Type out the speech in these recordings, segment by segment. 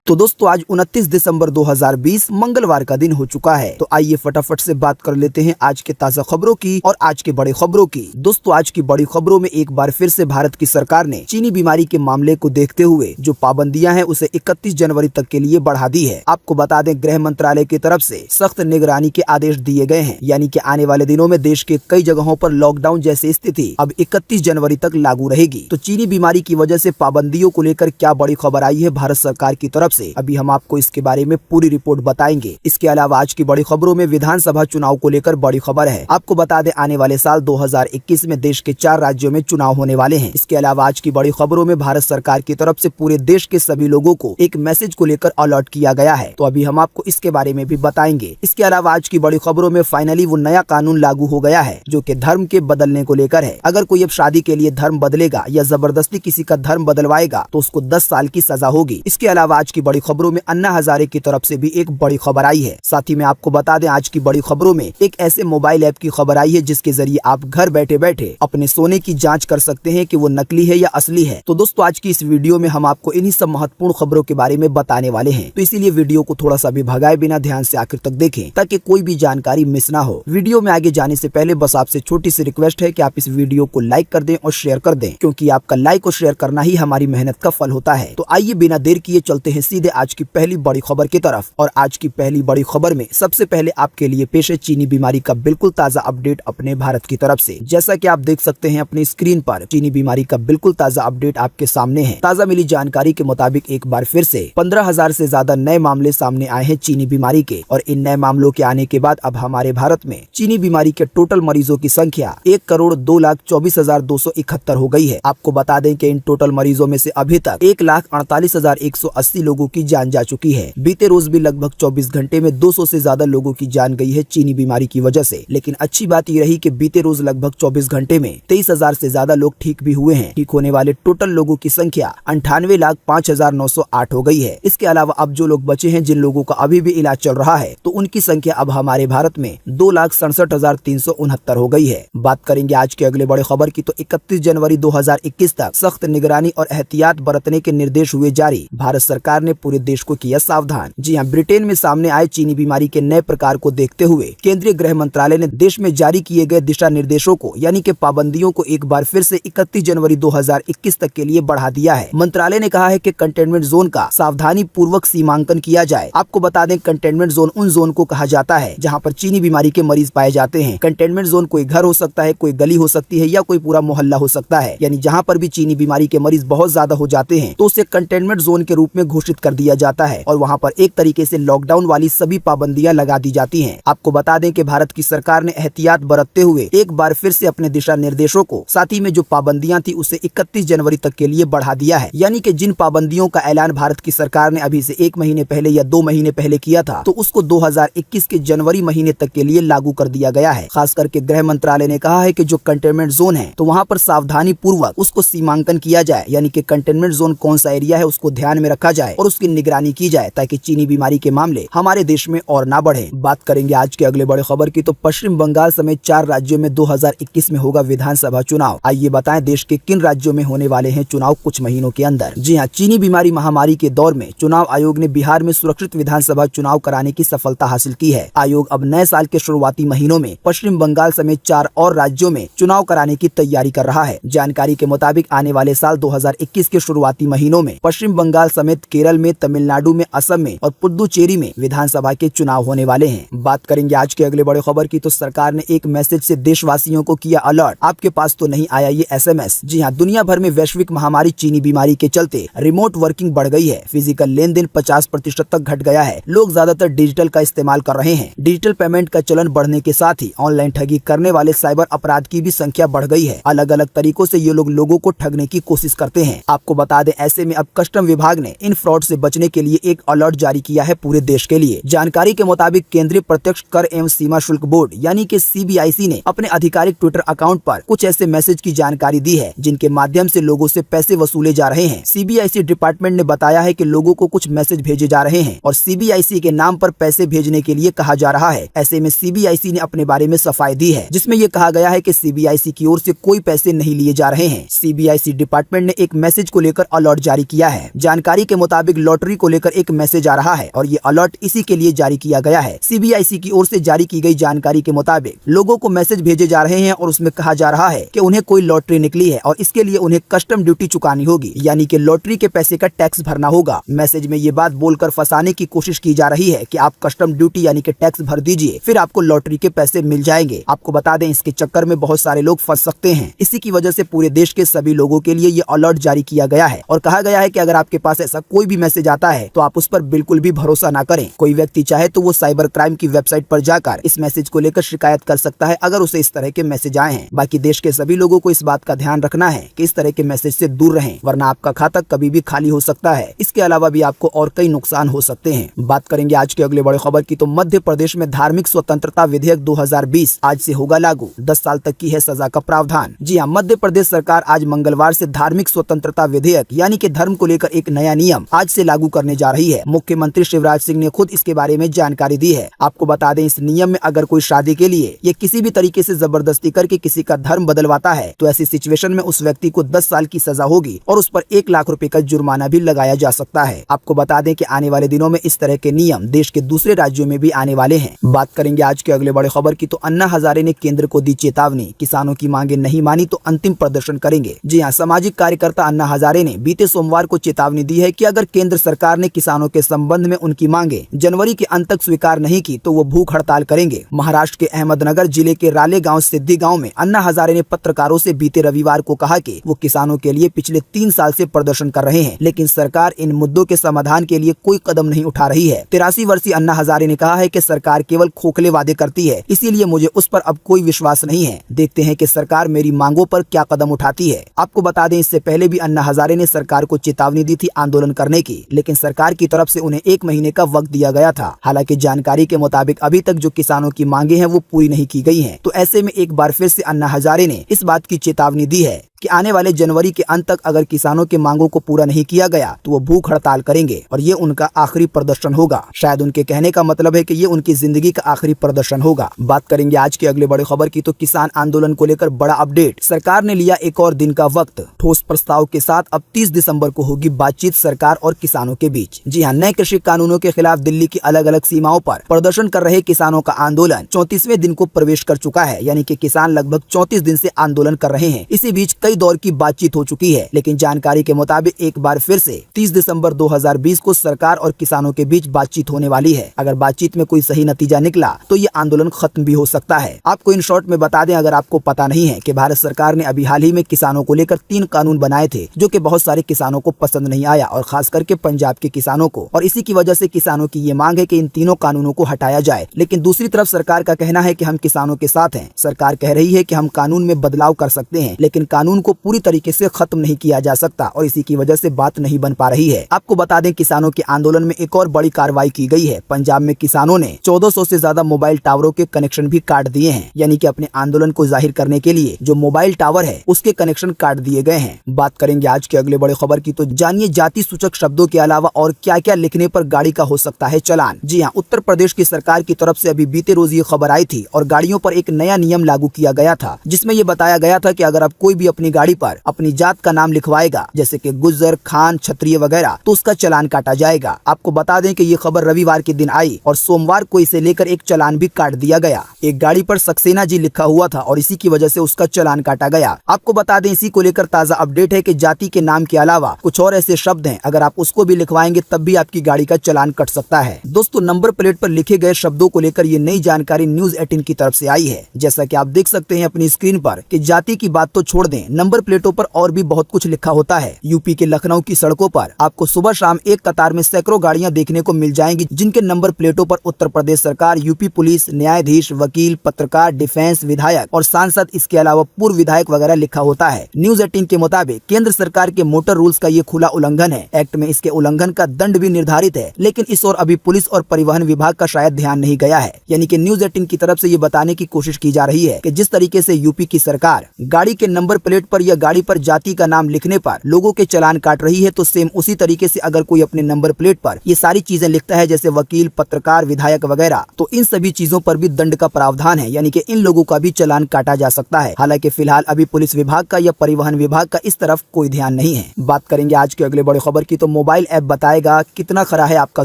तो दोस्तों आज 29 दिसंबर 2020 मंगलवार का दिन हो चुका है। तो आइए फटाफट से बात कर लेते हैं आज के ताजा खबरों की और आज के बड़ी खबरों की। दोस्तों आज की बड़ी खबरों में एक बार फिर से भारत की सरकार ने चीनी बीमारी के मामले को देखते हुए जो पाबंदियां हैं उसे 31 जनवरी तक के लिए बढ़ा दी है। आपको बता दें गृह मंत्रालय की तरफ से सख्त निगरानी के आदेश दिए गए हैं, यानी कि आने वाले दिनों में देश के कई जगहों पर लॉकडाउन जैसी स्थिति अब 31 जनवरी तक लागू रहेगी। तो चीनी बीमारी की वजह से पाबंदियों को लेकर क्या बड़ी खबर आई है भारत सरकार की तरफ से, अभी हम आपको इसके बारे में पूरी रिपोर्ट बताएंगे। इसके अलावा आज की बड़ी खबरों में विधानसभा चुनाव को लेकर बड़ी खबर है। आपको बता दें आने वाले साल 2021 में देश के 4 राज्यों में चुनाव होने वाले हैं। इसके अलावा आज की बड़ी खबरों में भारत सरकार की तरफ से पूरे देश के सभी लोगों को एक मैसेज को लेकर अलर्ट किया गया है, तो अभी हम आपको इसके बारे में भी बताएंगे। इसके अलावा आज की बड़ी खबरों में फाइनली वो नया कानून लागू हो गया है जो कि धर्म के बदलने को लेकर है। अगर कोई अब शादी के लिए धर्म बदलेगा या जबरदस्ती किसी का धर्म बदलवाएगा तो उसको 10 साल की सजा होगी। इसके अलावा आज की बड़ी खबरों में अन्ना हजारे की तरफ से भी एक बड़ी खबर आई है। साथ ही में आपको बता दें आज की बड़ी खबरों में एक ऐसे मोबाइल ऐप की खबर आई है जिसके जरिए आप घर बैठे बैठे अपने सोने की जांच कर सकते हैं कि वो नकली है या असली है। तो दोस्तों आज की इस वीडियो में हम आपको इन्हीं सब महत्वपूर्ण खबरों के बारे में बताने वाले हैं, तो इसीलिए वीडियो को थोड़ा सा भी भगाए बिना ध्यान से आखिर तक देखें ताकि कोई भी जानकारी मिस ना हो। वीडियो में आगे जाने से पहले बस आपसे छोटी सी रिक्वेस्ट है कि आप इस वीडियो को लाइक कर दें और शेयर कर दें, क्योंकि आपका लाइक और शेयर करना ही हमारी मेहनत का फल होता है। तो आइए बिना देर किए चलते हैं सीधे आज की पहली बड़ी खबर की तरफ। और आज की पहली बड़ी खबर में सबसे पहले आपके लिए पेश है चीनी बीमारी का बिल्कुल ताजा अपडेट अपने भारत की तरफ से। जैसा कि आप देख सकते हैं अपनी स्क्रीन पर चीनी बीमारी का बिल्कुल ताजा अपडेट आपके सामने है। ताजा मिली जानकारी के मुताबिक एक बार फिर से 15,000 से ज्यादा नए मामले सामने आए हैं चीनी बीमारी के, और इन नए मामलों के आने के बाद अब हमारे भारत में चीनी बीमारी के टोटल मरीजों की संख्या 1,02,24,271 हो गई है। आपको बता दें कि इन टोटल मरीजों में से अभी तक 1,48,180 लोगों की जान जा चुकी है। बीते रोज भी लगभग 24 घंटे में 200 से ज्यादा लोगों की जान गई है चीनी बीमारी की वजह से। लेकिन अच्छी बात यह रही कि बीते रोज लगभग 24 घंटे में 23,000 से ज्यादा लोग ठीक भी हुए हैं। ठीक होने वाले टोटल लोगों की संख्या 98,05,908 हो गई है। इसके अलावा अब जो लोग बचे हैं, जिन लोगों का अभी भी इलाज चल रहा है, तो उनकी संख्या अब हमारे भारत में 2,67,369 हो गई है। बात करेंगे आज के अगले बड़े खबर की, तो 31 जनवरी 2021 तक सख्त निगरानी और एहतियात बरतने के निर्देश हुए जारी। भारत सरकार ने पूरे देश को किया सावधान। जी हाँ, ब्रिटेन में सामने आए चीनी बीमारी के नए प्रकार को देखते हुए केंद्रीय गृह मंत्रालय ने देश में जारी किए गए दिशा निर्देशों को, यानी कि पाबंदियों को एक बार फिर से 31 जनवरी 2021 तक के लिए बढ़ा दिया है। मंत्रालय ने कहा है कि कंटेनमेंट जोन का सावधानी पूर्वक सीमांकन किया जाए। आपको बता दें कंटेनमेंट जोन उन जोन को कहा जाता है जहाँ पर चीनी बीमारी के मरीज पाए जाते हैं। कंटेनमेंट जोन कोई घर हो सकता है, कोई गली हो सकती है, या कोई पूरा मोहल्ला हो सकता है। यानी जहाँ पर भी चीनी बीमारी के मरीज बहुत ज्यादा हो जाते हैं तो उसे कंटेनमेंट जोन के रूप में घोषित कर दिया जाता है, और वहाँ पर एक तरीके से लॉकडाउन वाली सभी पाबंदियां लगा दी जाती हैं। आपको बता दें कि भारत की सरकार ने एहतियात बरतते हुए एक बार फिर से अपने दिशा निर्देशों को, साथ ही में जो पाबंदियां थी उसे 31 जनवरी तक के लिए बढ़ा दिया है। यानी कि जिन पाबंदियों का ऐलान भारत की सरकार ने अभी से 1 महीने पहले या 2 महीने पहले किया था, तो उसको 2021 के जनवरी महीने तक के लिए लागू कर दिया गया है। खास करके गृह मंत्रालय ने कहा है कि जो कंटेनमेंट जोन है तो वहाँ पर सावधानी पूर्वक उसको सीमांकन किया जाए, यानी कि कंटेनमेंट जोन कौन सा एरिया है उसको ध्यान में रखा जाए और उसकी निगरानी की जाए ताकि चीनी बीमारी के मामले हमारे देश में और ना बढ़े। बात करेंगे आज के अगले बड़े खबर की, तो पश्चिम बंगाल समेत 4 राज्यों में 2021 में होगा विधानसभा चुनाव। आइए बताएं देश के किन राज्यों में होने वाले हैं चुनाव कुछ महीनों के अंदर। जी हां, चीनी बीमारी महामारी के दौर में चुनाव आयोग ने बिहार में सुरक्षित विधानसभा चुनाव कराने की सफलता हासिल की है। आयोग अब नए साल के शुरुआती महीनों में पश्चिम बंगाल समेत 4 और राज्यों में चुनाव कराने की तैयारी कर रहा है। जानकारी के मुताबिक आने वाले साल 2021 के शुरुआती महीनों में पश्चिम बंगाल समेत केरल में, तमिलनाडु में, असम में और पुडुचेरी में विधानसभा के चुनाव होने वाले हैं। बात करेंगे आज के अगले बड़े खबर की, तो सरकार ने एक मैसेज से देशवासियों को किया अलर्ट। आपके पास तो नहीं आया ये SMS। जी हाँ, दुनिया भर में वैश्विक महामारी चीनी बीमारी के चलते रिमोट वर्किंग बढ़ गई है। फिजिकल लेन देन 50% तक घट गया है। लोग ज्यादातर डिजिटल का इस्तेमाल कर रहे हैं। डिजिटल पेमेंट का चलन बढ़ने के साथ ही ऑनलाइन ठगी करने वाले साइबर अपराध की भी संख्या बढ़ गई है। अलग अलग तरीकों से ये लोग लोगों को ठगने की कोशिश करते हैं। आपको बता दें ऐसे में अब कस्टम विभाग ने इन फ्रॉड से बचने के लिए एक अलर्ट जारी किया है पूरे देश के लिए। जानकारी के मुताबिक केंद्रीय प्रत्यक्ष कर एवं सीमा शुल्क बोर्ड यानी कि CBIC ने अपने आधिकारिक ट्विटर अकाउंट पर कुछ ऐसे मैसेज की जानकारी दी है जिनके माध्यम से लोगों से पैसे वसूले जा रहे हैं। CBIC डिपार्टमेंट ने बताया है कि लोगों को कुछ मैसेज भेजे जा रहे हैं और CBIC के नाम पर पैसे भेजने के लिए कहा जा रहा है। ऐसे में CBIC ने अपने बारे में सफाई दी है जिसमें ये कहा गया है कि CBIC की ओर से कोई पैसे नहीं लिए जा रहे हैं। CBIC डिपार्टमेंट ने एक मैसेज को लेकर अलर्ट जारी किया है। जानकारी के मुताबिक मुताबिक लॉटरी को लेकर एक मैसेज आ रहा है और ये अलर्ट इसी के लिए जारी किया गया है। CBIC की ओर से जारी की गई जानकारी के मुताबिक लोगों को मैसेज भेजे जा रहे हैं और उसमें कहा जा रहा है कि उन्हें कोई लॉटरी निकली है और इसके लिए उन्हें कस्टम ड्यूटी चुकानी होगी, यानी कि लॉटरी के पैसे का टैक्स भरना होगा। मैसेज में ये बात बोलकर फंसाने की कोशिश की जा रही है कि आप कस्टम ड्यूटी यानी कि टैक्स भर दीजिए, फिर आपको लॉटरी के पैसे मिल जाएंगे। आपको बता दें, इसके चक्कर में बहुत सारे लोग फंस सकते हैं। इसी की वजह से पूरे देश के सभी लोगों के लिए ये अलर्ट जारी किया गया है और कहा गया है कि अगर आपके पास ऐसा कोई भी मैसेज आता है तो आप उस पर बिल्कुल भी भरोसा ना करें। कोई व्यक्ति चाहे तो वो साइबर क्राइम की वेबसाइट पर जाकर इस मैसेज को लेकर शिकायत कर सकता है अगर उसे इस तरह के मैसेज आए हैं। बाकी देश के सभी लोगों को इस बात का ध्यान रखना है कि इस तरह के मैसेज से दूर रहें, वरना आपका खाता कभी भी खाली हो सकता है। इसके अलावा भी आपको और कई नुकसान हो सकते हैं। बात करेंगे आज की अगले बड़ी खबर की, तो मध्य प्रदेश में धार्मिक स्वतंत्रता विधेयक 2020 आज से होगा लागू। 10 साल तक की है सजा का प्रावधान। जी हाँ, मध्य प्रदेश सरकार आज मंगलवार से धार्मिक स्वतंत्रता विधेयक यानी कि धर्म को लेकर एक नया नियम आज से लागू करने जा रही है। मुख्यमंत्री शिवराज सिंह ने खुद इसके बारे में जानकारी दी है। आपको बता दें, इस नियम में अगर कोई शादी के लिए या किसी भी तरीके से जबरदस्ती करके किसी का धर्म बदलवाता है तो ऐसी सिचुएशन में उस व्यक्ति को 10 साल की सजा होगी और उस पर 1 लाख रुपए का जुर्माना भी लगाया जा सकता है। आपको बता दें कि आने वाले दिनों में इस तरह के नियम देश के दूसरे राज्यों में भी आने वाले हैं। बात करेंगे आज के अगले बड़े खबर की, तो अन्ना हजारे ने केंद्र को दी चेतावनी, किसानों की मांगे नहीं मानी तो अंतिम प्रदर्शन करेंगे। जी हाँ, सामाजिक कार्यकर्ता अन्ना हजारे ने बीते सोमवार को चेतावनी दी है कि अगर केंद्र सरकार ने किसानों के संबंध में उनकी मांगे जनवरी के अंत तक स्वीकार नहीं की तो वो भूख हड़ताल करेंगे। महाराष्ट्र के अहमदनगर जिले के राले गांव सिद्धि गांव में अन्ना हजारे ने पत्रकारों से बीते रविवार को कहा कि वो किसानों के लिए पिछले 3 साल से प्रदर्शन कर रहे हैं, लेकिन सरकार इन मुद्दों के समाधान के लिए कोई कदम नहीं उठा रही है। 83 वर्षीय अन्ना हजारे ने कहा है कि सरकार केवल खोखले वादे करती है, इसीलिए मुझे उस पर अब कोई विश्वास नहीं है। देखते हैं कि सरकार मेरी मांगों पर क्या कदम उठाती है। आपको बता दें, इससे पहले भी अन्ना हजारे ने सरकार को चेतावनी दी थी आंदोलन करने की, लेकिन सरकार की तरफ से उन्हें 1 महीने का वक्त दिया गया था। हालांकि जानकारी के मुताबिक अभी तक जो किसानों की मांगे हैं वो पूरी नहीं की गई हैं। तो ऐसे में एक बार फिर से अन्ना हजारे ने इस बात की चेतावनी दी है कि आने वाले जनवरी के अंत तक अगर किसानों की मांगों को पूरा नहीं किया गया तो वो भूख हड़ताल करेंगे और ये उनका आखिरी प्रदर्शन होगा। शायद उनके कहने का मतलब है कि ये उनकी जिंदगी का आखिरी प्रदर्शन होगा। बात करेंगे आज के अगले बड़े खबर की, तो किसान आंदोलन को लेकर बड़ा अपडेट। सरकार ने लिया एक और दिन का वक्त। ठोस प्रस्ताव के साथ अब 30 दिसंबर को होगी बातचीत सरकार और किसानों के बीच। जी हाँ, नए कृषि कानूनों के खिलाफ दिल्ली की अलग अलग सीमाओं पर प्रदर्शन कर रहे किसानों का आंदोलन 34वें दिन को प्रवेश कर चुका है, यानी कि किसान लगभग 34 दिन से आंदोलन कर रहे हैं। इसी बीच कई दौर की बातचीत हो चुकी है, लेकिन जानकारी के मुताबिक एक बार फिर से 30 दिसंबर 2020 को सरकार और किसानों के बीच बातचीत होने वाली है। अगर बातचीत में कोई सही नतीजा निकला तो ये आंदोलन खत्म भी हो सकता है। आपको इन शॉर्ट में बता दें, अगर आपको पता नहीं है कि भारत सरकार ने अभी हाल ही में किसानों को लेकर 3 कानून बनाए थे जो कि बहुत सारे किसानों को पसंद नहीं आया और खास करके पंजाब के किसानों को, और इसी की वजह से किसानों की ये मांग है कि इन तीनों कानूनों को हटाया जाए। लेकिन दूसरी तरफ सरकार का कहना है कि हम किसानों के साथ हैं। सरकार कह रही है कि हम कानून में बदलाव कर सकते हैं, लेकिन कानून को पूरी तरीके से खत्म नहीं किया जा सकता और इसी की वजह से बात नहीं बन पा रही है। आपको बता दें, किसानों के आंदोलन में एक और बड़ी कार्रवाई की गई है। पंजाब में किसानों ने 1400 से ज्यादा मोबाइल टावरों के कनेक्शन भी काट दिए हैं, यानी कि अपने आंदोलन को जाहिर करने के लिए जो मोबाइल टावर है उसके कनेक्शन काट दिए गए हैं। बात करेंगे आज के अगले बड़े खबर की, तो जानिए जाति सूचक शब्दों के अलावा और क्या क्या लिखने पर गाड़ी का हो सकता है चालान। जी हाँ, उत्तर प्रदेश की सरकार की तरफ से अभी बीते रोज ये खबर आई थी और गाड़ियों पर एक नया नियम लागू किया गया था, जिसमें ये बताया गया था कि अगर आप कोई भी अपनी गाड़ी पर अपनी जात का नाम लिखवाएगा, जैसे कि गुज्जर, खान, क्षत्रिय वगैरह, तो उसका चालान काटा जाएगा। आपको बता दें कि ये खबर रविवार के दिन आई और सोमवार को इसे लेकर एक चालान भी काट दिया गया। एक गाड़ी पर सक्सेना जी लिखा हुआ था और इसी की वजह से उसका चालान काटा गया। आपको बता दें, इसी को लेकर ताजा अपडेट है कि जाति के नाम के अलावा कुछ और ऐसे शब्द हैं, अगर आप उसको भी लिखवाएंगे तब भी आपकी गाड़ी का चालान कट सकता है। दोस्तों, नंबर प्लेट पर लिखे गए शब्दों को लेकर ये नई जानकारी न्यूज 18 की तरफ से आई है। जैसा कि आप देख सकते हैं अपनी स्क्रीन पर कि जाति की बात तो छोड़ दें, नंबर प्लेटों पर और भी बहुत कुछ लिखा होता है। यूपी के लखनऊ की सड़कों पर आपको सुबह शाम एक कतार में सैकड़ों गाड़ियां देखने को मिल जाएंगी, जिनके नंबर प्लेटों पर उत्तर प्रदेश सरकार, यूपी पुलिस, न्यायाधीश, वकील, पत्रकार, डिफेंस, विधायक और सांसद, इसके अलावा पूर्व विधायक वगैरह लिखा होता है। न्यूज 18 के मुताबिक केंद्र सरकार के मोटर रूल्स का ये खुला उल्लंघन है। एक्ट में इसके उल्लंघन का दंड भी निर्धारित है, लेकिन इस ओर अभी पुलिस और परिवहन विभाग का शायद ध्यान नहीं गया है। यानी कि न्यूज 18 की तरफ से ये बताने की कोशिश की जा रही है कि जिस तरीके से यूपी की सरकार गाड़ी के नंबर प्लेट प्लेट पर या गाड़ी पर जाति का नाम लिखने पर लोगों के चालान काट रही है, तो सेम उसी तरीके से अगर कोई अपने नंबर प्लेट पर ये सारी चीजें लिखता है, जैसे वकील, पत्रकार, विधायक वगैरह, तो इन सभी चीजों पर भी दंड का प्रावधान है, यानी कि इन लोगों का भी चालान काटा जा सकता है। हालांकि फिलहाल अभी पुलिस विभाग का या परिवहन विभाग का इस तरफ कोई ध्यान नहीं है। बात करेंगे आज के अगले बड़े खबर की, तो मोबाइल ऐप बताएगा कितना खरा है आपका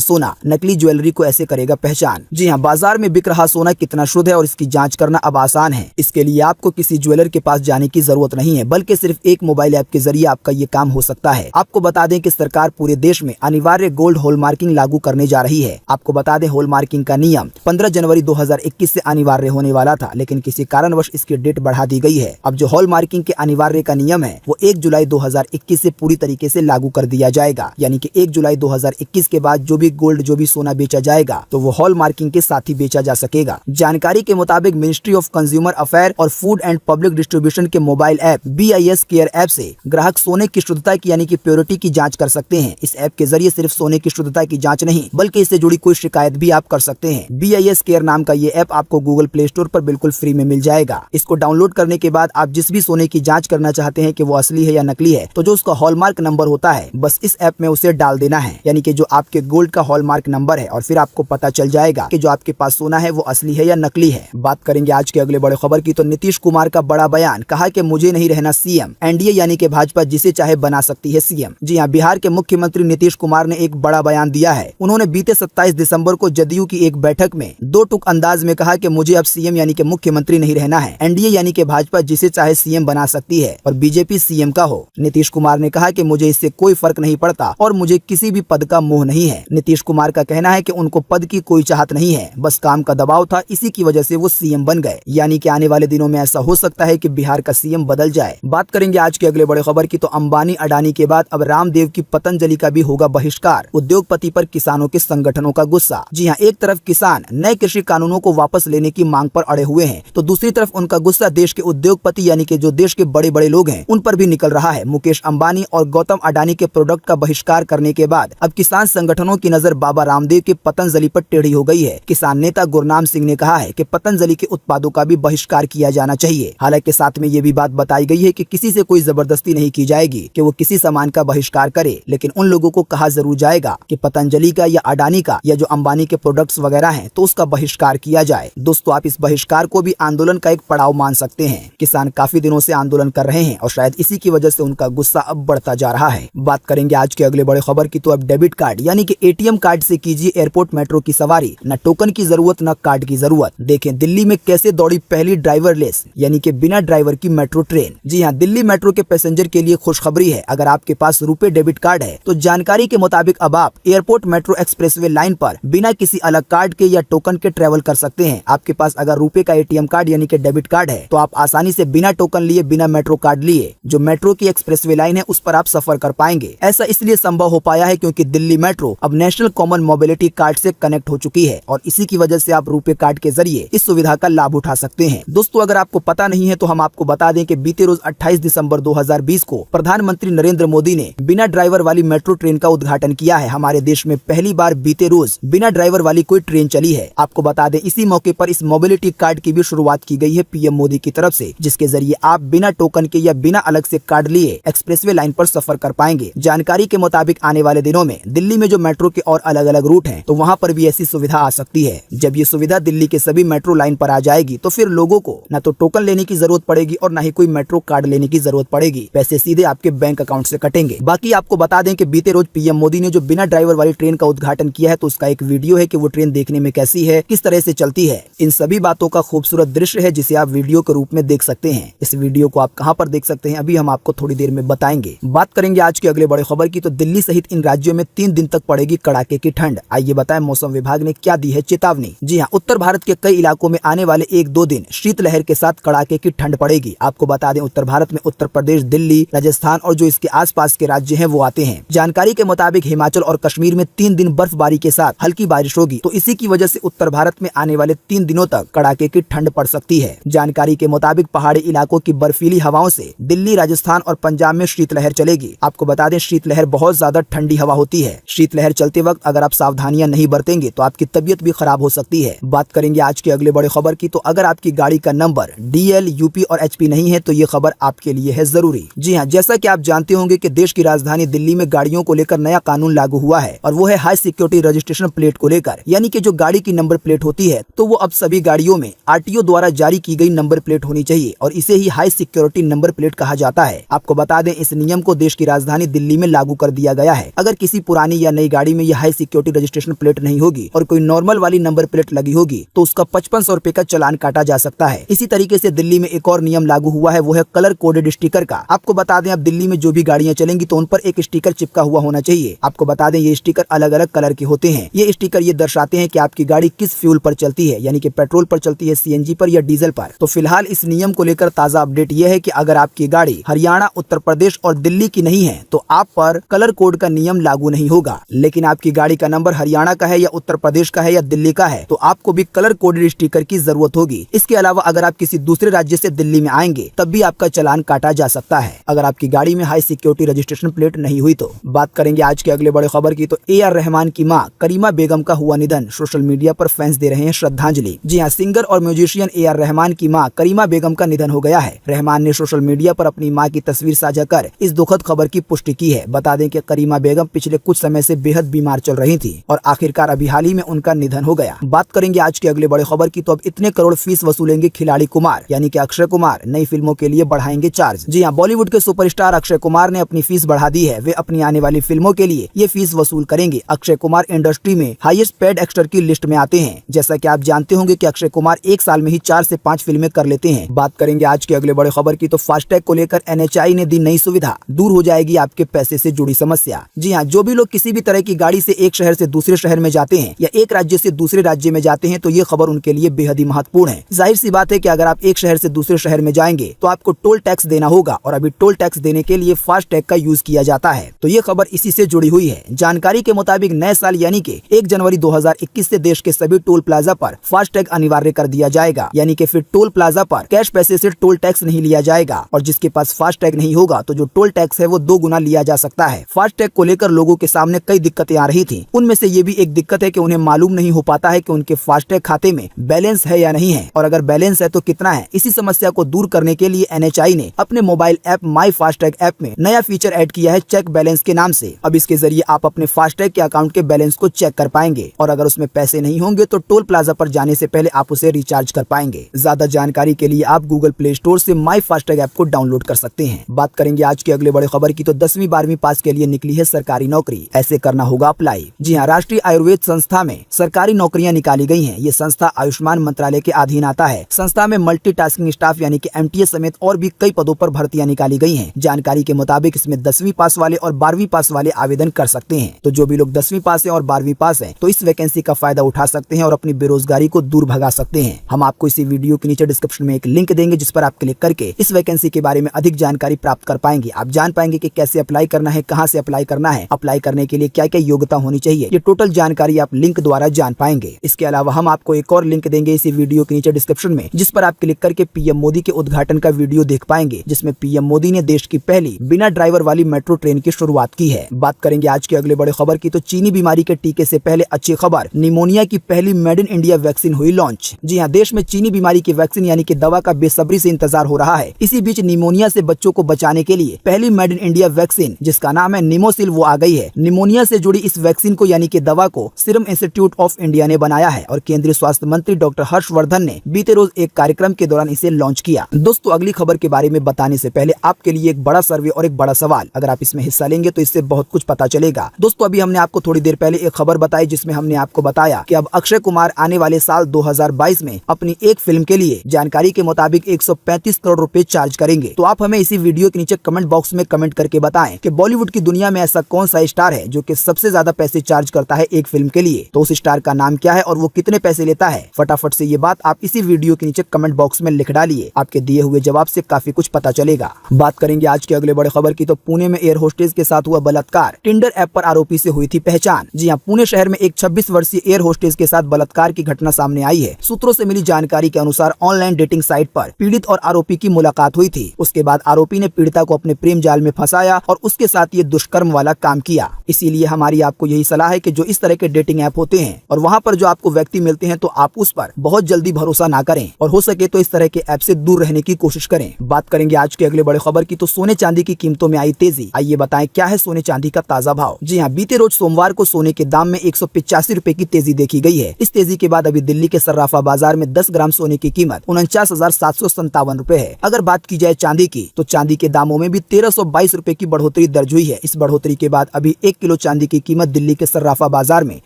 सोना, नकली ज्वेलरी को ऐसे करेगा पहचान। जी हाँ, बाजार में बिक रहा सोना कितना शुद्ध है और इसकी जांच करना अब आसान है। इसके लिए आपको किसी ज्वेलर के पास जाने की जरूरत नहीं है, बल्कि सिर्फ एक मोबाइल ऐप के जरिए आपका ये काम हो सकता है। आपको बता दें कि सरकार पूरे देश में अनिवार्य गोल्ड हॉलमार्किंग लागू करने जा रही है। आपको बता दें हॉलमार्किंग का नियम 15 जनवरी 2021 से अनिवार्य होने वाला था, लेकिन किसी कारणवश इसकी डेट बढ़ा दी गई है। अब जो हॉलमार्किंग के अनिवार्य का नियम है वो 1 जुलाई 2021 से पूरी तरीके से लागू कर दिया जाएगा, यानी कि 1 जुलाई 2021 के बाद जो भी गोल्ड, जो भी सोना बेचा जाएगा तो वो हॉलमार्किंग के साथ ही बेचा जा सकेगा। जानकारी के मुताबिक मिनिस्ट्री ऑफ कंज्यूमर अफेयर और फूड एंड पब्लिक डिस्ट्रीब्यूशन के mobile app BIS care app से ग्राहक सोने की शुद्धता की यानी कि प्योरिटी की जांच कर सकते हैं। इस ऐप के जरिए सिर्फ सोने की शुद्धता की जांच नहीं, बल्कि इससे जुड़ी कोई शिकायत भी आप कर सकते हैं। BIS केयर नाम का ये ऐप आपको गूगल प्ले स्टोर पर बिल्कुल फ्री में मिल जाएगा। इसको डाउनलोड करने के बाद आप जिस भी सोने की जांच करना चाहते हैं कि वो असली है या नकली है, तो जो उसका हॉलमार्क नंबर होता है बस इस ऐप में उसे डाल देना है, यानी कि जो आपके गोल्ड का हॉलमार्क नंबर है, और फिर आपको पता चल जाएगा कि जो आपके पास सोना है वो असली है या नकली है। बात करेंगे आज के अगले बड़े खबर की, तो नीतीश कुमार का बड़ा बयान, कहा कि मुझे नहीं रहना CM, NDA यानी कि भाजपा जिसे चाहे बना सकती है CM। जी हाँ, बिहार के मुख्यमंत्री नीतीश कुमार ने एक बड़ा बयान दिया है। उन्होंने बीते 27 दिसंबर को जदयू की एक बैठक में दो टूक अंदाज में कहा कि मुझे अब CM यानी कि मुख्यमंत्री नहीं रहना है, NDA यानी कि भाजपा जिसे चाहे CM बना सकती है और बीजेपी CM का हो। नीतीश कुमार ने कहा कि मुझे इससे कोई फर्क नहीं पड़ता और मुझे किसी भी पद का मोह नहीं है। नीतीश कुमार का कहना है कि उनको पद की कोई चाहत नहीं है, बस काम का दबाव था, इसी की वजह से वो CM बन गए। यानी कि आने वाले दिनों में ऐसा हो सकता है कि बिहार का CM बदल जाए। बात करेंगे आज के अगले बड़े खबर की, तो अंबानी अडानी के बाद अब रामदेव की पतंजलि का भी होगा बहिष्कार। उद्योगपति पर किसानों के संगठनों का गुस्सा। जी हाँ, एक तरफ किसान नए कृषि कानूनों को वापस लेने की मांग पर अड़े हुए हैं, तो दूसरी तरफ उनका गुस्सा देश के उद्योगपति यानी कि जो देश के बड़े बड़े लोग हैं उन पर भी निकल रहा है। मुकेश अंबानी और गौतम अडानी के प्रोडक्ट का बहिष्कार करने के बाद अब किसान संगठनों की नजर बाबा रामदेव के पतंजलि पर टेढ़ी हो गई है। किसान नेता गुरनाम सिंह ने कहा है कि पतंजलि के उत्पादों का भी बहिष्कार किया जाना चाहिए। हालांकि साथ में ये भी बात बताई गई है कि किसी से कोई जबरदस्ती नहीं की जाएगी कि वो किसी सामान का बहिष्कार करे, लेकिन उन लोगों को कहा जरूर जाएगा कि पतंजलि का या अडानी का या जो अंबानी के प्रोडक्ट्स वगैरह हैं तो उसका बहिष्कार किया जाए। दोस्तों, आप इस बहिष्कार को भी आंदोलन का एक पड़ाव मान सकते हैं। किसान काफी दिनों से आंदोलन कर रहे हैं और शायद इसी की वजह से उनका गुस्सा अब बढ़ता जा रहा है। बात करेंगे आज के अगले बड़े खबर की, तो अब डेबिट कार्ड यानी कि ATM कार्ड से कीजिए एयरपोर्ट मेट्रो की सवारी, न टोकन की जरूरत न कार्ड की जरूरत। देखें दिल्ली में कैसे दौड़ी पहली ड्राइवरलेस यानी कि बिना ड्राइवर की मेट्रो ट्रेन। जी हाँ, दिल्ली मेट्रो के पैसेंजर के लिए खुशखबरी है। अगर आपके पास रुपए डेबिट कार्ड है तो जानकारी के मुताबिक अब आप एयरपोर्ट मेट्रो एक्सप्रेसवे लाइन पर बिना किसी अलग कार्ड के या टोकन के ट्रेवल कर सकते हैं। आपके पास अगर रुपए का ATM कार्ड यानी कि डेबिट कार्ड है तो आप आसानी से बिना टोकन लिए, बिना मेट्रो कार्ड लिए जो मेट्रो की एक्सप्रेसवे लाइन है उस पर आप सफर कर पाएंगे। ऐसा इसलिए संभव हो पाया है क्योंकि दिल्ली मेट्रो अब नेशनल कॉमन मोबिलिटी कार्ड से कनेक्ट हो चुकी है और इसी की वजह से आप रुपए कार्ड के जरिए इस सुविधा का लाभ उठा सकते हैं। दोस्तों, अगर आपको पता नहीं है तो हम आपको बता दें कि बीते रोज 28 दिसंबर 2020 को प्रधानमंत्री नरेंद्र मोदी ने बिना ड्राइवर वाली मेट्रो ट्रेन का उद्घाटन किया है। हमारे देश में पहली बार बीते रोज बिना ड्राइवर वाली कोई ट्रेन चली है। आपको बता दें इसी मौके पर इस मोबिलिटी कार्ड की भी शुरुआत की गई है PM मोदी की तरफ से, जिसके जरिए आप बिना टोकन के या बिना अलग से कार्ड लिए एक्सप्रेसवे लाइन पर सफर कर पाएंगे। जानकारी के मुताबिक आने वाले दिनों में दिल्ली में जो मेट्रो के और अलग अलग रूट हैं तो वहां पर भी ऐसी सुविधा आ सकती है। जब ये सुविधा दिल्ली के सभी मेट्रो लाइन पर आ जाएगी तो फिर लोगों को न तो टोकन लेने की जरूरत पड़ेगी और न ही कोई मेट्रो कार्ड लेने की जरूरत पड़ेगी। पैसे सीधे आपके बैंक अकाउंट से कटेंगे। बाकी आपको बता दें कि बीते रोज PM मोदी ने जो बिना ड्राइवर वाली ट्रेन का उद्घाटन किया है तो उसका एक वीडियो है कि वो ट्रेन देखने में कैसी है, किस तरह से चलती है। इन सभी बातों का खूबसूरत दृश्य है जिसे आप वीडियो के रूप में देख सकते हैं। इस वीडियो को आप कहां पर देख सकते हैं अभी हम आपको थोड़ी देर में बताएंगे। बात करेंगे आज के अगले बड़े खबर की, तो दिल्ली सहित इन राज्यों में 3 दिन तक पड़ेगी कड़ाके की ठंड। आइए बताएं मौसम विभाग ने क्या दी है चेतावनी। जी हाँ, उत्तर भारत के कई इलाकों में आने वाले 1-2 दिन शीतलहर के साथ कड़ाके की ठंड पड़ेगी। आपको बता दें उत्तर भारत में उत्तर प्रदेश, दिल्ली, राजस्थान और जो इसके आसपास के राज्य हैं वो आते हैं। जानकारी के मुताबिक हिमाचल और कश्मीर में 3 दिन बर्फबारी के साथ हल्की बारिश होगी, तो इसी की वजह से उत्तर भारत में आने वाले 3 दिनों तक कड़ाके की ठंड पड़ सकती है। जानकारी के मुताबिक पहाड़ी इलाकों की बर्फीली हवाओं से दिल्ली, राजस्थान और पंजाब में शीतलहर चलेगी। आपको बता दें शीतलहर बहुत ज्यादा ठंडी हवा होती है। शीतलहर चलते वक्त अगर आप सावधानियां नहीं बरतेंगे तो आपकी तबीयत भी खराब हो सकती है। बात करेंगे आज के अगले बड़े खबर की, तो अगर आपकी गाड़ी का नंबर DL, UP और HP नहीं है तो ये खबर खबर आपके लिए है जरूरी। जी हाँ, जैसा कि आप जानते होंगे कि देश की राजधानी दिल्ली में गाड़ियों को लेकर नया कानून लागू हुआ है और वो है हाई सिक्योरिटी रजिस्ट्रेशन प्लेट को लेकर, यानी कि जो गाड़ी की नंबर प्लेट होती है तो वो अब सभी गाड़ियों में आरटीओ द्वारा जारी की गई नंबर प्लेट होनी चाहिए और इसे ही हाई सिक्योरिटी नंबर प्लेट कहा जाता है। आपको बता दें, इस नियम को देश की राजधानी दिल्ली में लागू कर दिया गया है। अगर किसी पुरानी या नई गाड़ी में यह हाई सिक्योरिटी रजिस्ट्रेशन प्लेट नहीं होगी और कोई नॉर्मल वाली नंबर प्लेट लगी होगी तो उसका 5500 रुपए का चालान काटा जा सकता है। इसी तरीके से दिल्ली में एक और नियम लागू हुआ है, वो है कलर कोडेड स्टिकर का। आपको बता दें, अब दिल्ली में जो भी गाड़ियां चलेंगी तो उन पर एक स्टिकर चिपका हुआ होना चाहिए। आपको बता दें, ये स्टिकर अलग अलग कलर के होते हैं। ये स्टिकर ये दर्शाते हैं कि आपकी गाड़ी किस फ्यूल पर चलती है, यानी कि पेट्रोल पर चलती है, सीएनजी पर या डीजल पर। तो फिलहाल इस नियम को लेकर ताजा अपडेट ये है कि अगर आपकी गाड़ी हरियाणा, उत्तर प्रदेश और दिल्ली की नहीं है तो आप पर कलर कोड का नियम लागू नहीं होगा। लेकिन आपकी गाड़ी का नंबर हरियाणा का है या उत्तर प्रदेश का है या दिल्ली का है तो आपको भी कलर कोडेड स्टिकर की जरूरत होगी। इसके अलावा अगर आप किसी दूसरे राज्य से दिल्ली में आएंगे तब भी आपका चालान काटा जा सकता है अगर आपकी गाड़ी में हाई सिक्योरिटी रजिस्ट्रेशन प्लेट नहीं हुई तो। बात करेंगे आज के अगले बड़े खबर की, तो AR रहमान की मां करीमा बेगम का हुआ निधन, सोशल मीडिया पर फैंस दे रहे हैं श्रद्धांजलि। जी हां, सिंगर और म्यूजिशियन AR रहमान की मां करीमा बेगम का निधन हो गया है। रहमान ने सोशल मीडिया पर अपनी मां की तस्वीर साझा कर इस दुखद खबर की पुष्टि की है। बता दें कि करीमा बेगम पिछले कुछ समय से बेहद बीमार चल रही थी और आखिरकार अभी हाल ही में उनका निधन हो गया। बात करेंगे आज के अगले बड़े खबर की, तो अब इतने करोड़ फीस वसूलेंगे खिलाड़ी कुमार, यानी कि अक्षय कुमार नई फिल्मों के लिए बढ़ाएंगे चार्ज। जी हाँ, बॉलीवुड के सुपरस्टार अक्षय कुमार ने अपनी फीस बढ़ा दी है। वे अपनी आने वाली फिल्मों के लिए ये फीस वसूल करेंगे। अक्षय कुमार इंडस्ट्री में हाईएस्ट पेड एक्टर की लिस्ट में आते हैं। जैसा कि आप जानते होंगे कि अक्षय कुमार एक साल में ही 4 से 5 फिल्में कर लेते हैं। बात करेंगे आज के अगले बड़े खबर की, तो फास्टैग को लेकर NHAI ने दी नई सुविधा, दूर हो जाएगी आपके पैसे से जुड़ी समस्या। जी हाँ, जो भी लोग किसी भी तरह की गाड़ी से एक शहर से दूसरे शहर में जाते हैं या एक राज्य से दूसरे राज्य में जाते हैं तो ये खबर उनके लिए बेहद ही महत्वपूर्ण है। जाहिर सी बात है कि अगर आप एक शहर से दूसरे शहर में जाएंगे तो आपको टोल टैक्स देना होगा और अभी टोल टैक्स देने के लिए फास्टैग का यूज किया जाता है। तो ये खबर इसी से जुड़ी हुई है। जानकारी के मुताबिक नए साल यानी कि 1 जनवरी 2021 से देश के सभी टोल प्लाजा पर फास्टैग अनिवार्य कर दिया जाएगा, यानी कि फिर टोल प्लाजा पर कैश पैसे से टोल टैक्स नहीं लिया जाएगा और जिसके पास फास्टैग नहीं होगा तो जो टोल टैक्स है वो 2 गुना लिया जा सकता है। फास्टैग को लेकर लोगों के सामने कई दिक्कतें आ रही थी। उनमें से ये भी एक दिक्कत है कि उन्हें मालूम नहीं हो पाता है कि उनके फास्टैग खाते में बैलेंस है या नहीं है और अगर बैलेंस है तो कितना है। इसी समस्या को दूर करने के लिए NHAI ने अपने मोबाइल ऐप माई फास्टैग ऐप में नया फीचर ऐड किया है, चेक बैलेंस के नाम से। अब इसके जरिए आप अपने फास्टैग के अकाउंट के बैलेंस को चेक कर पाएंगे और अगर उसमें पैसे नहीं होंगे तो टोल प्लाजा पर जाने से पहले आप उसे रिचार्ज कर पाएंगे। ज्यादा जानकारी के लिए आप गूगल प्ले स्टोर से माई फास्टैग ऐप को डाउनलोड कर सकते हैं। बात करेंगे आज के अगले बड़े खबर की, तो 10वीं 12वीं पास के लिए निकली है सरकारी नौकरी, ऐसे करना होगा अप्लाई। जी हाँ, राष्ट्रीय आयुर्वेद संस्था में सरकारी नौकरियां निकाली गई हैं। ये संस्था आयुष्मान मंत्रालय के अधीन आता है। संस्था में मल्टीटास्किंग स्टाफ यानी कि MTS समेत और भी कई पदों पर भर्तियां निकाली गई हैं। जानकारी के मुताबिक इसमें 10वीं पास वाले और 12वीं पास वाले आवेदन कर सकते हैं। तो जो भी लोग 10वीं पास है और 12वीं पास है तो इस वैकेंसी का फायदा उठा सकते हैं और अपनी बेरोजगारी को दूर भगा सकते हैं। हम आपको इसी वीडियो के नीचे डिस्क्रिप्शन में एक लिंक देंगे जिस पर आप क्लिक करके इस वैकेंसी के बारे में अधिक जानकारी प्राप्त कर पाएंगे। आप जान पाएंगे कि कैसे अप्लाई करना है, कहां से अप्लाई करना है, अप्लाई करने के लिए क्या क्या योग्यता होनी चाहिए। ये टोटल जानकारी आप लिंक द्वारा जान पाएंगे। इसके अलावा हम आपको एक और लिंक देंगे इसी वीडियो के नीचे डिस्क्रिप्शन में, जिस पर आप क्लिक करके PM मोदी के उद्घाटन का वीडियो देख पाएंगे, जिसमें PM मोदी ने देश की पहली बिना ड्राइवर वाली मेट्रो ट्रेन की शुरुआत की है। बात करेंगे आज के अगले बड़े खबर की, तो चीनी बीमारी के टीके से पहले अच्छी खबर, निमोनिया की पहली मेड इन इंडिया वैक्सीन हुई लॉन्च। जी हाँ, देश में चीनी बीमारी की वैक्सीन यानी कि दवा का बेसब्री से इंतजार हो रहा है। इसी बीच निमोनिया से बच्चों को बचाने के लिए पहली मेड इन इंडिया वैक्सीन जिसका नाम है निमोसिल वो आ गई है। निमोनिया से जुड़ी इस वैक्सीन को यानी कि दवा को सीरम इंस्टीट्यूट ऑफ इंडिया ने बनाया है और केंद्रीय स्वास्थ्य मंत्री डॉक्टर हर्षवर्धन ने बीते रोज एक कार्यक्रम के दौरान इसे लॉन्च किया। दोस्तों, अगली खबर के बारे में बताने से पहले आपके लिए एक बड़ा सर्वे और एक बड़ा सवाल, अगर आप इसमें हिस्सा लेंगे तो इससे बहुत कुछ पता चलेगा। दोस्तों, अभी हमने आपको थोड़ी देर पहले एक खबर बताई जिसमें हमने आपको बताया कि अब अक्षय कुमार आने वाले साल 2022 में अपनी एक फिल्म के लिए जानकारी के मुताबिक 135 करोड़ रुपए चार्ज करेंगे। तो आप हमें इसी वीडियो के नीचे कमेंट बॉक्स में कमेंट करके बताएं कि बॉलीवुड की दुनिया में ऐसा कौन सा स्टार है जो कि सबसे ज्यादा पैसे चार्ज करता है एक फिल्म के लिए। तो उस स्टार का नाम क्या है और वो कितने पैसे लेता है। फटाफट से ये बात आप इसी वीडियो के नीचे कमेंट बॉक्स में लिख डालिए। आपके दिए हुए जवाब से काफी कुछ पता चलेगा। बात करेंगे आज के अगले बड़े खबर की, तो पुणे में एयर होस्टेस के साथ हुआ बलात्कार, टिंडर ऐप पर आरोपी से हुई थी पहचान। जी हाँ, पुणे शहर में एक 26 वर्षीय एयर होस्टेस के साथ बलात्कार की घटना सामने आई है। सूत्रों से मिली जानकारी के अनुसार ऑनलाइन डेटिंग साइट पर पीड़ित और आरोपी की मुलाकात हुई थी। उसके बाद आरोपी ने पीड़िता को अपने प्रेम जाल में फंसाया और उसके साथ ये दुष्कर्म वाला काम किया। इसीलिए हमारी आपको यही सलाह है कि जो इस तरह के डेटिंग ऐप होते हैं और वहाँ पर जो आपको व्यक्ति मिलते हैं तो आप उस पर बहुत जल्दी भरोसा ना करें और हो सके तो इस तरह के ऐप से दूर रहने की कोशिश करें। बात करेंगे आज के अगले बड़े खबर की, तो सोने चांदी की कीमतों में आई तेजी। आइए बताएं क्या है सोने चांदी का ताजा भाव। जी हां, बीते रोज सोमवार को सोने के दाम में 185 रुपए की तेजी देखी गई है। इस तेजी के बाद अभी दिल्ली के सर्राफा बाजार में 10 ग्राम सोने की कीमत 49,757 रुपए है। अगर बात की जाए चांदी की, तो चांदी के दामों में भी 1322 रुपए की बढ़ोतरी दर्ज हुई है। इस बढ़ोतरी के बाद अभी 1 किलो चांदी की कीमत दिल्ली के सर्राफा बाजार में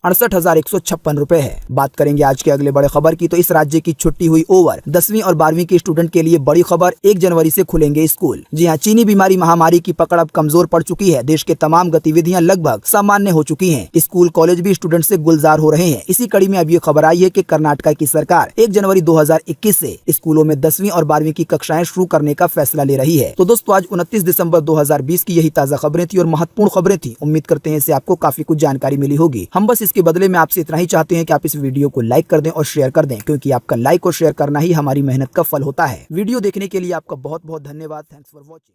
68,156 रुपए है। बात करेंगे आज के अगले बड़े खबर की, तो इस राज्य की छुट्टी हुई ओवर। 10वीं और 12वीं के स्टूडेंट के लिए बड़ी खबर, 1 जनवरी से खुलेंगे स्कूल। जी हां, चीनी बीमारी महामारी की पकड़ अब कमजोर पड़ चुकी है। देश के तमाम गतिविधियां लगभग सामान्य हो चुकी हैं। स्कूल कॉलेज भी स्टूडेंट से गुलजार हो रहे हैं। इसी कड़ी में अब ये खबर आई है कि कर्नाटक की सरकार 1 जनवरी 2021 से स्कूलों में 10वीं और 12वीं की कक्षाएं शुरू करने का फैसला ले रही है। तो दोस्तों, आज 29 दिसंबर 2020 की यही ताजा खबरें थी और महत्वपूर्ण खबरें थी। उम्मीद करते हैं इससे आपको काफी कुछ जानकारी मिली होगी। हम बस इसके बदले में आपसे इतना ही चाहते हैं कि आप इस वीडियो को लाइक कर दें और शेयर कर दें, क्योंकि आपका लाइक और शेयर करना ही हमारी मेहनत का फल होता है। वीडियो देखने के लिए आपका बहुत बहुत धन्यवाद। Thanks for watching.